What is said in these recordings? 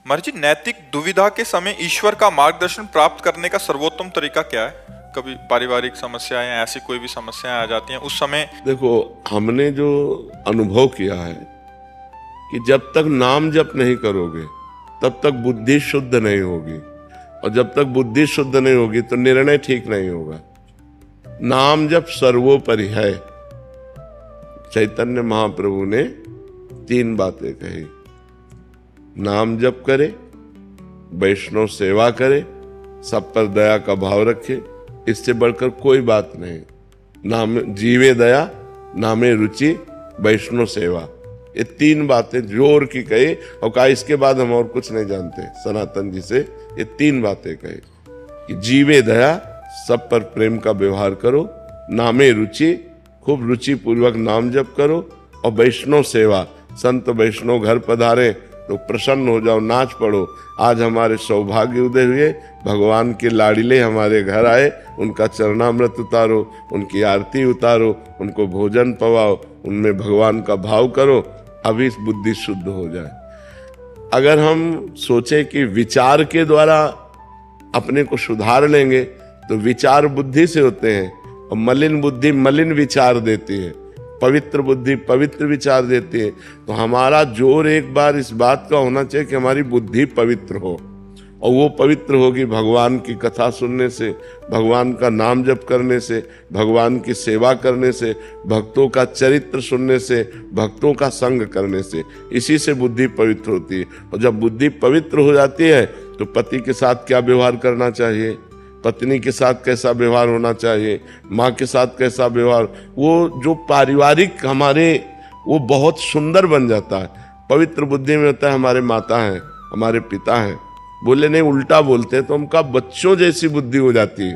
महर्षि जी, नैतिक दुविधा के समय ईश्वर का मार्गदर्शन प्राप्त करने का सर्वोत्तम तरीका क्या है? कभी पारिवारिक समस्याएं या ऐसी कोई भी समस्याएं आ जाती हैं उस समय। देखो, हमने जो अनुभव किया है कि जब तक नाम जप नहीं करोगे तब तक बुद्धि शुद्ध नहीं होगी, और जब तक बुद्धि शुद्ध नहीं होगी तो निर्णय ठीक नहीं होगा। नाम जप सर्वोपरि है। चैतन्य महाप्रभु ने 3 बातें कही। नाम जप करे, वैष्णव सेवा करे, सब पर दया का भाव रखे, इससे बढ़कर कोई बात नहीं। नाम जीवे दया, नामे रुचि, वैष्णव सेवा, ये 3 बातें जोर की कही और कहा इसके बाद हम और कुछ नहीं जानते। सनातन जी से ये 3 बातें कही कि जीवे दया, सब पर प्रेम का व्यवहार करो, नामे रुचि, खूब रुचि पूर्वक नाम जप करो, और वैष्णव सेवा, संत वैष्णव घर पधारे तो प्रसन्न हो जाओ, नाच पड़ो। आज हमारे सौभाग्य उदय हुए, भगवान के लाडिले हमारे घर आए, उनका चरणामृत उतारो, उनकी आरती उतारो, उनको भोजन पवाओ, उनमें भगवान का भाव करो, अभी बुद्धि शुद्ध हो जाए। अगर हम सोचे कि विचार के द्वारा अपने को सुधार लेंगे तो विचार बुद्धि से होते हैं, और मलिन बुद्धि मलिन विचार देती है, पवित्र बुद्धि पवित्र विचार देती है। तो हमारा जोर एक बार इस बात का होना चाहिए कि हमारी बुद्धि पवित्र हो, और वो पवित्र होगी भगवान की कथा सुनने से, भगवान का नाम जप करने से, भगवान की सेवा करने से, भक्तों का चरित्र सुनने से, भक्तों का संग करने से। इसी से बुद्धि पवित्र होती है। और जब बुद्धि पवित्र हो जाती है तो पति के साथ क्या व्यवहार करना चाहिए, पत्नी के साथ कैसा व्यवहार होना चाहिए, माँ के साथ कैसा व्यवहार, वो जो पारिवारिक हमारे, वो बहुत सुंदर बन जाता है। पवित्र बुद्धि में होता है हमारे माता हैं, हमारे पिता हैं, बोले नहीं उल्टा बोलते हैं तो उनका बच्चों जैसी बुद्धि हो जाती है।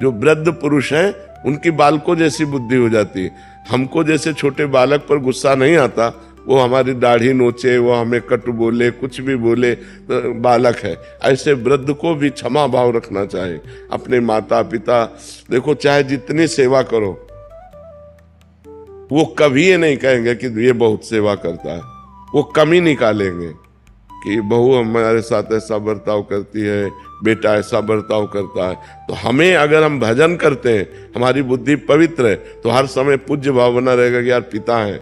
जो वृद्ध पुरुष हैं उनकी बालकों जैसी बुद्धि हो जाती है। हमको जैसे छोटे बालक पर गुस्सा नहीं आता, वो हमारी दाढ़ी नोचे, वो हमें कटु बोले, कुछ भी बोले, तो बालक है। ऐसे वृद्ध को भी क्षमा भाव रखना चाहिए। अपने माता पिता, देखो चाहे जितनी सेवा करो, वो कभी ये नहीं कहेंगे कि ये बहुत सेवा करता है, वो कमी निकालेंगे कि बहू हमारे साथ ऐसा बर्ताव करती है, बेटा ऐसा बर्ताव करता है। तो हमें, अगर हम भजन करते हैं, हमारी बुद्धि पवित्र है, तो हर समय पूज्य भाव बना रहेगा कि यार पिता है,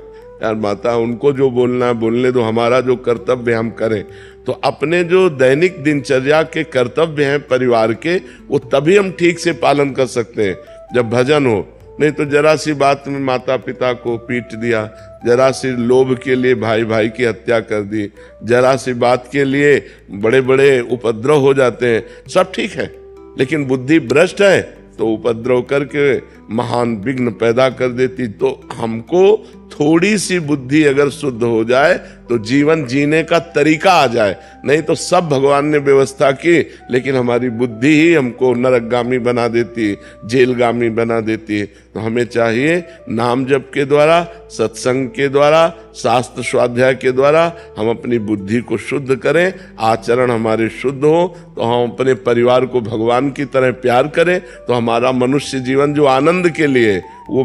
यार माता, उनको जो बोलना है बोलने दो, हमारा जो कर्तव्य हम करें। तो अपने जो दैनिक दिनचर्या के कर्तव्य हैं परिवार के, वो तभी हम ठीक से पालन कर सकते हैं जब भजन हो। नहीं तो जरा सी बात में माता पिता को पीट दिया, जरा सी लोभ के लिए भाई भाई की हत्या कर दी, जरा सी बात के लिए बड़े बड़े उपद्रव हो जाते हैं। सब ठीक है, लेकिन बुद्धि भ्रष्ट है तो उपद्रव करके महान विघ्न पैदा कर देती। तो हमको थोड़ी सी बुद्धि अगर शुद्ध हो जाए तो जीवन जीने का तरीका आ जाए। नहीं तो सब भगवान ने व्यवस्था की, लेकिन हमारी बुद्धि ही हमको नरकगामी बना देती है, जेलगामी बना देती है। तो हमें चाहिए नाम जप के द्वारा, सत्संग के द्वारा, शास्त्र स्वाध्याय के द्वारा हम अपनी बुद्धि को शुद्ध करें, आचरण हमारे शुद्ध हो, तो हम अपने परिवार को भगवान की तरह प्यार करें, तो हमारा मनुष्य जीवन जो आनंद के लिए वो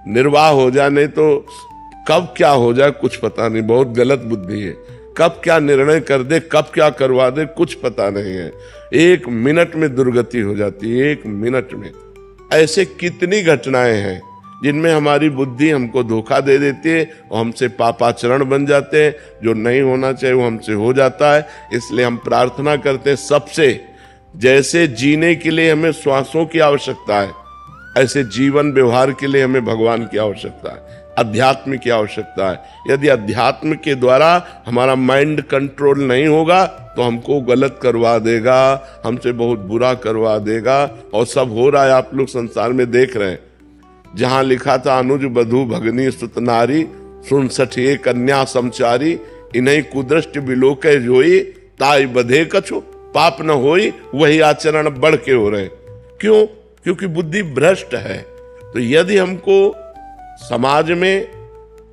निर्वाह हो जाए। नहीं तो कब क्या हो जाए कुछ पता नहीं, बहुत गलत बुद्धि है। कब क्या निर्णय कर दे, कब क्या करवा दे, कुछ पता नहीं है। 1 मिनट में दुर्गति हो जाती है, 1 मिनट में। ऐसे कितनी घटनाएं हैं जिनमें हमारी बुद्धि हमको धोखा दे देती है और हमसे पापाचरण बन जाते हैं। जो नहीं होना चाहिए वो हमसे हो जाता है। इसलिए हम प्रार्थना करते हैं सबसे, जैसे जीने के लिए हमें श्वासों की आवश्यकता है, ऐसे जीवन व्यवहार के लिए हमें भगवान की आवश्यकता है, अध्यात्म की आवश्यकता है। यदि अध्यात्म के द्वारा हमारा माइंड कंट्रोल नहीं होगा तो हमको गलत करवा देगा, हमसे बहुत बुरा करवा देगा। और सब हो रहा है, आप लोग संसार में देख रहे हैं। जहां लिखा था अनुज बधू भगनी सुत नारी, सुन सठिए कन्या समचारी, इन्हीं कुदृष्ट बिलोके जोई, ताई बधे कछु पाप न होई, वही आचरण बढ़ के हो रहे। क्यों? क्योंकि बुद्धि भ्रष्ट है। तो यदि हमको समाज में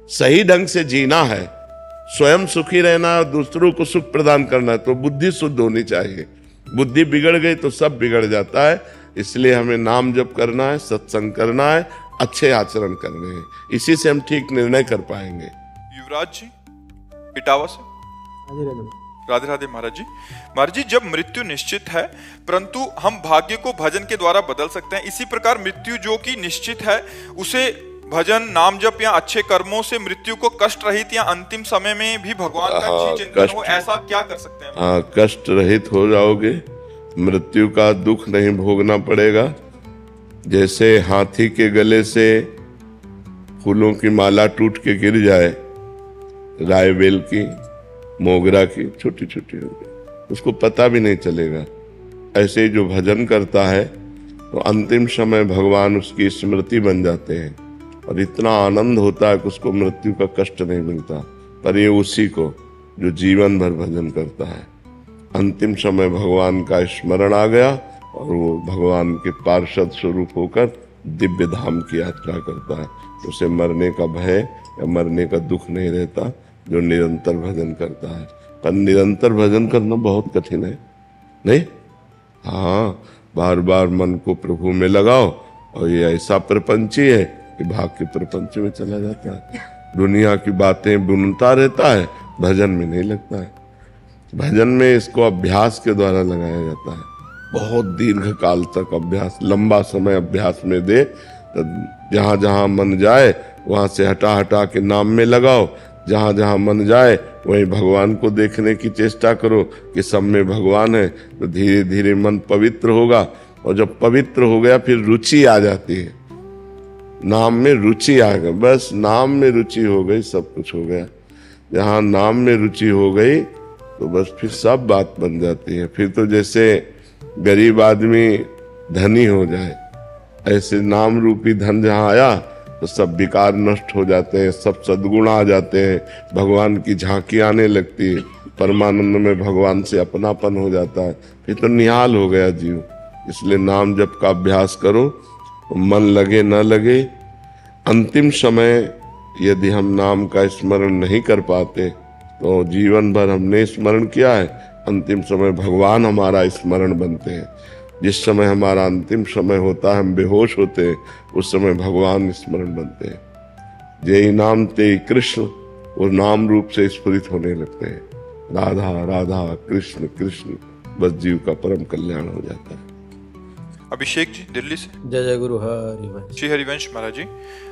सही ढंग से जीना है, स्वयं सुखी रहना, दूसरों को सुख प्रदान करना है, तो बुद्धि शुद्ध होनी चाहिए। बुद्धि बिगड़ गई तो सब बिगड़ जाता है। इसलिए हमें नाम जप करना है, सत्संग करना है, अच्छे आचरण करने हैं। इसी से हम ठीक निर्णय कर पाएंगे। युवराज जी इटावा से। राधे राधे महाराज जी। महाराज जी, जब मृत्यु निश्चित है परंतु हम भाग्य को भजन के द्वारा बदल सकते हैं, इसी प्रकार मृत्यु जो कि निश्चित है उसे भजन, नाम जप या अच्छे कर्मों से मृत्यु को कष्ट रहित या अंतिम समय में भी भगवान का चिंतन हो, ऐसा क्या कर सकते हैं? हाँ, कष्ट रहित हो जाओगे, मृत्यु का दुख नहीं भोगना पड़ेगा। जैसे हाथी के गले से फूलों की माला टूट के गिर जाए, राय बेल की, मोगरा की, छोटी छोटी होगी, उसको पता भी नहीं चलेगा। ऐसे जो भजन करता है तो अंतिम समय भगवान उसकी स्मृति बन जाते हैं और इतना आनंद होता है कि उसको मृत्यु का कष्ट नहीं मिलता। पर ये उसी को जो जीवन भर भजन करता है, अंतिम समय भगवान का स्मरण आ गया और वो भगवान के पार्षद स्वरूप होकर दिव्य धाम की यात्रा करता है, उसे मरने का भय या मरने का दुख नहीं रहता, जो निरंतर भजन करता है। पर निरंतर भजन करना बहुत कठिन है, नहीं? हाँ, बार बार मन को प्रभु में लगाओ और ये ऐसा प्रपंची है कि भाग के प्रपंच में चला जाता है, दुनिया की बातें बुनता रहता है, भजन में नहीं लगता है। भजन में इसको अभ्यास के द्वारा लगाया जाता है, बहुत दीर्घ काल तक अभ्यास, लंबा समय अभ्यास में दे, तो जहाँ जहाँ मन जाए वहाँ से हटा हटा के नाम में लगाओ, जहाँ जहाँ मन जाए वहीं भगवान को देखने की चेष्टा करो कि सब में भगवान है, तो धीरे धीरे मन पवित्र होगा। और जब पवित्र हो गया फिर रुचि आ जाती है, नाम में रुचि आ गई, बस नाम में रुचि हो गई, सब कुछ हो गया। जहाँ नाम में रुचि हो गई तो बस फिर सब बात बन जाती है। फिर तो जैसे गरीब आदमी धनी हो जाए, ऐसे नाम रूपी धन जहाँ आया तो सब विकार नष्ट हो जाते हैं, सब सद्गुण आ जाते हैं, भगवान की झांकी आने लगती है, परमानंद में भगवान से अपनापन हो जाता है, फिर तो निहाल हो गया जीव। इसलिए नाम जप का अभ्यास करो, तो मन लगे न लगे, अंतिम समय यदि हम नाम का स्मरण नहीं कर पाते तो जीवन भर हमने स्मरण किया है, अंतिम समय भगवान हमारा स्मरण बनते हैं। जिस समय हमारा अंतिम समय होता है, हम बेहोश होते हैं, उस समय भगवान स्मरण बनते हैं। जय नाम ते कृष्ण, वो नाम रूप से स्फुरित होने लगते हैं, राधा राधा कृष्ण कृष्ण, बस जीव का परम कल्याण हो जाता है। अभिषेक जी दिल्ली से। जय जय गुरु हरिवंश। श्री हरिवंश महाराज जी।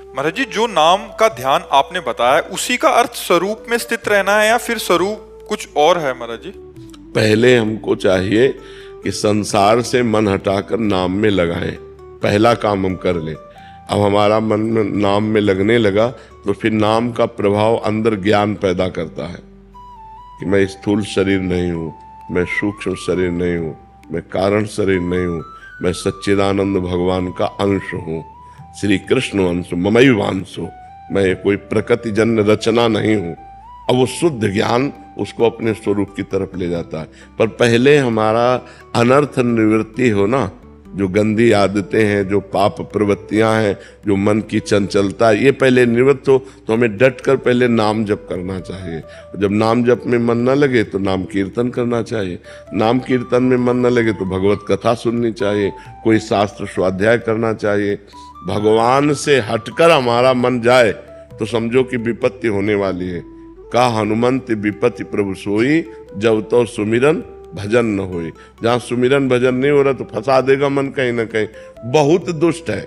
महाराज जी, जो नाम का ध्यान आपने बताया उसी का अर्थ स्वरूप में स्थित रहना है या फिर स्वरूप कुछ और है महाराज जी? पहले हमको चाहिए कि संसार से मन हटाकर नाम में लगाएं, पहला काम हम कर लें। अब हमारा मन नाम में लगने लगा तो फिर नाम का प्रभाव अंदर ज्ञान पैदा करता है कि मैं स्थूल शरीर नहीं हूँ, मैं सूक्ष्म शरीर नहीं हूँ, मैं कारण शरीर नहीं हूँ, मैं सच्चिदानंद भगवान का अंश हूँ, श्री कृष्ण अंश, ममैवांशो, मैं कोई प्रकृति जन्य रचना नहीं हूँ। अब वो शुद्ध ज्ञान उसको अपने स्वरूप की तरफ ले जाता है। पर पहले हमारा अनर्थ निवृत्ति हो ना, जो गंदी आदतें हैं, जो पाप प्रवृत्तियां हैं, जो मन की चंचलता, ये पहले निवृत्त हो तो हमें डट कर पहले नाम जप करना चाहिए। जब नाम जप में मन न लगे तो नाम कीर्तन करना चाहिए, नाम कीर्तन में मन न लगे तो भगवत कथा सुननी चाहिए, कोई शास्त्र स्वाध्याय करना चाहिए। भगवान से हटकर हमारा मन जाए तो समझो कि विपत्ति होने वाली है। का हनुमंत विपत्ति प्रभु सोई, जब तो सुमिरन भजन न होई। जहाँ सुमिरन भजन नहीं हो रहा तो फंसा देगा मन कहीं ना कहीं, बहुत दुष्ट है।